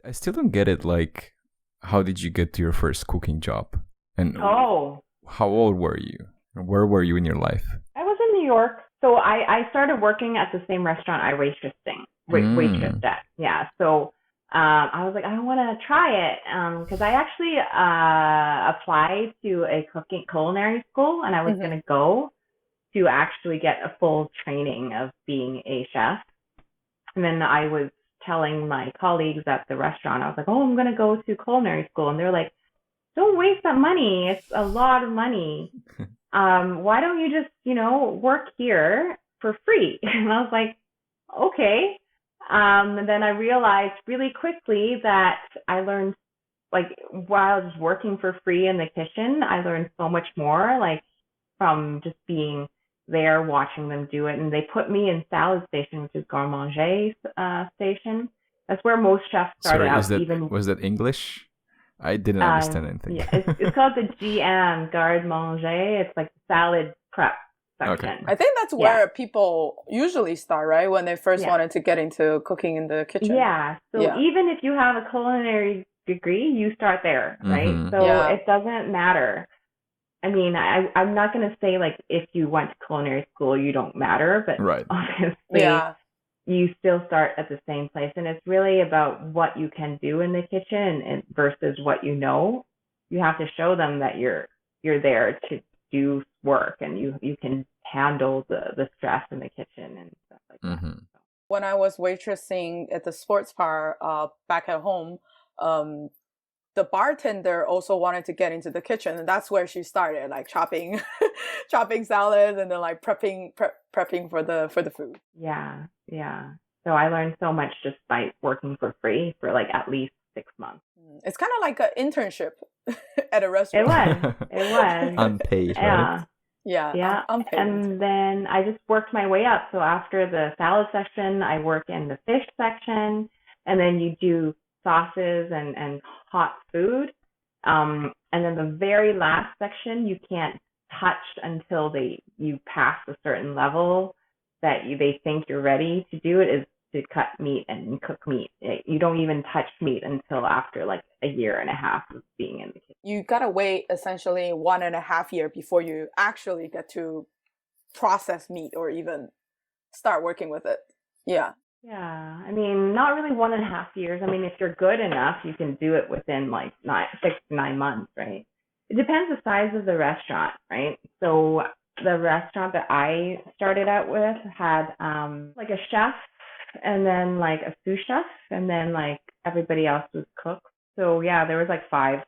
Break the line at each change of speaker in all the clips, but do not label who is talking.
I still don't get it. Like, how did you get to your first cooking job? And
Oh,
how old were you? Where were you in your life?
I was in New York. So I started working at the same restaurant I waitressed
Mm.
at. Yeah. So I was like, I want to try it because I actually applied to a cooking culinary school, and I was going
Mm-hmm.
to go to actually get a full training of being a chef. And then I was telling my colleagues at the restaurant, I was like, oh, I'm going to go to culinary school. And they're like, don't waste that money. It's a lot of money. Why don't you just, work here for free? And I was like, okay. And then I realized really quickly that I learned, like, while I was working for free in the kitchen, I learned so much more, like, from just being there, watching them do it. And they put me in salad station, which is garde manger station. That's where most chefs started
Sorry,
out, even
was that English? I didn't understand anything.
yeah, it's called the GM, garde manger. It's like the salad prep
Okay.
section.
I think that's
Yeah,
where people usually start, right? When they first
yeah,
wanted to get into cooking in the kitchen.
yeah. So
Yeah.
even if you have a culinary degree, you start there, right?
Mm-hmm.
So
Yeah.
it doesn't matter. I mean, I'm not going to say like if you went to culinary school, you don't matter, but
Right.
obviously
Yeah.
you still start at the same place. And it's really about what you can do in the kitchen and versus what you know. You have to show them that you're there to do work and you can handle the stress in the kitchen and stuff like that.
Mm-hmm.
When I was waitressing at the sports bar back at home, the bartender also wanted to get into the kitchen, and that's where she started, like chopping chopping salads and then like prepping for the food.
Yeah, yeah. So I learned so much just by working for free for like at least 6 months.
It's kind of like an internship at a
It
restaurant.
was. It was.
Unpaid, right?
Yeah.
Yeah,
Yeah.
unpaid.
And then I just worked my way up. So after the salad section, I work in the fish section, and then you do sauces and hot food. And then the very last section you can't touch until you pass a certain level that they think you're ready to do it is to cut meat and cook meat. You don't even touch meat until after like a year and a half of being in the kitchen.
You gotta wait essentially 1.5 years before you actually get to process meat or even start working with it. Yeah.
Yeah, I mean, not really 1.5 years. I mean, if you're good enough, you can do it within like 6 to 9 months, right? It depends the size of the restaurant, right? So the restaurant that I started out with had like a chef and then like a sous chef and then like everybody else was cooks. So yeah, there was like five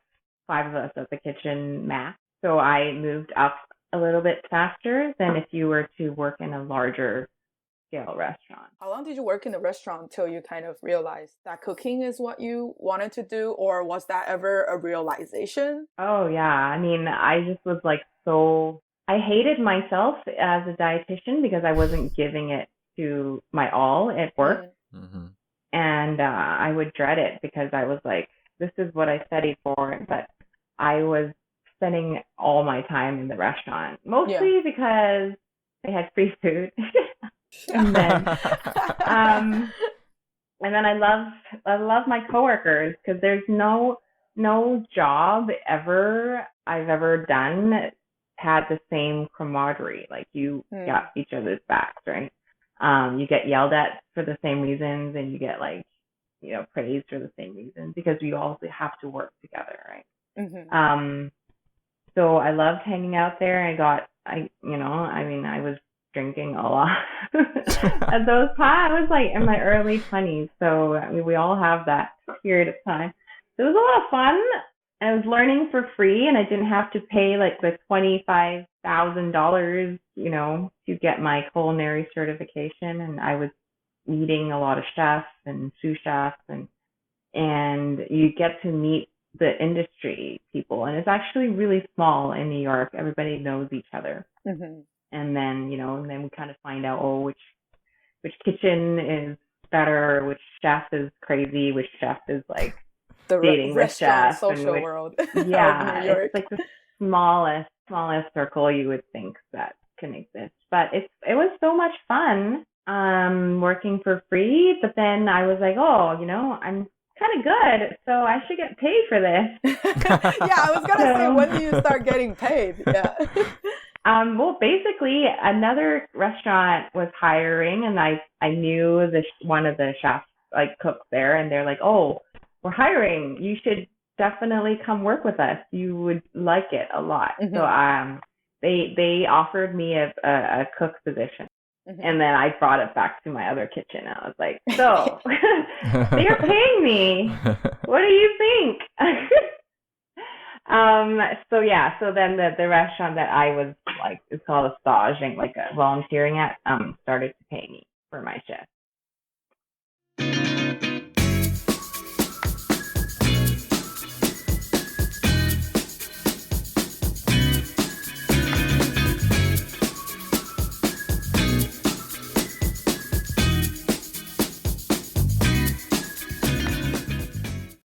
of us at the kitchen max. So I moved up a little bit faster than if you were to work in a larger scale restaurant.
How long did you work in the restaurant until you kind of realized that cooking is what you wanted to do, or was that ever a realization?
Oh yeah, I mean, I just was like I hated myself as a dietitian because I wasn't giving it to my all at work,
Mm-hmm.
and I would dread it because I was like, this is what I studied for, but I was spending all my time in the restaurant,
Yeah.
mostly because they had free food. And then um and then I love my coworkers because there's no job I've ever done had the same camaraderie. Like you got each other's backs, right? You get yelled at for the same reasons, and you get like praised for the same reasons because we all have to work together, right?
Mm-hmm.
So I loved hanging out there. I was drinking a lot at those times. I was like in my early 20s, so I mean, we all have that period of time. So it was a lot of fun. I was learning for free, and I didn't have to pay like the $25,000, to get my culinary certification. And I was meeting a lot of chefs and sous chefs, and you get to meet the industry people, and it's actually really small in New York. Everybody knows each other.
Mm-hmm.
And then we kind of find out, which kitchen is better, which chef is crazy, which chef is like
The
dating this
restaurant
chef,
social
and
world
yeah,
of New York.
it's like the smallest circle you would think that can exist. But it was so much fun working for free. But then I was like, oh, kind of good, so I should get paid for this.
Yeah, I was gonna say,
So,
when do you start getting paid? Yeah.
well, basically, another restaurant was hiring, and I knew one of the chefs, like cooks there, and they're like, "Oh, we're hiring. You should definitely come work with us. You would like it a lot." So
Hmm.
they offered me a cook position,
Hmm.
and then I brought it back to my other kitchen. I was like, "So they're paying me. What do you think?" Um, so yeah, so then the restaurant that I was like, it's called a staging, like volunteering at, started to pay me for my shift.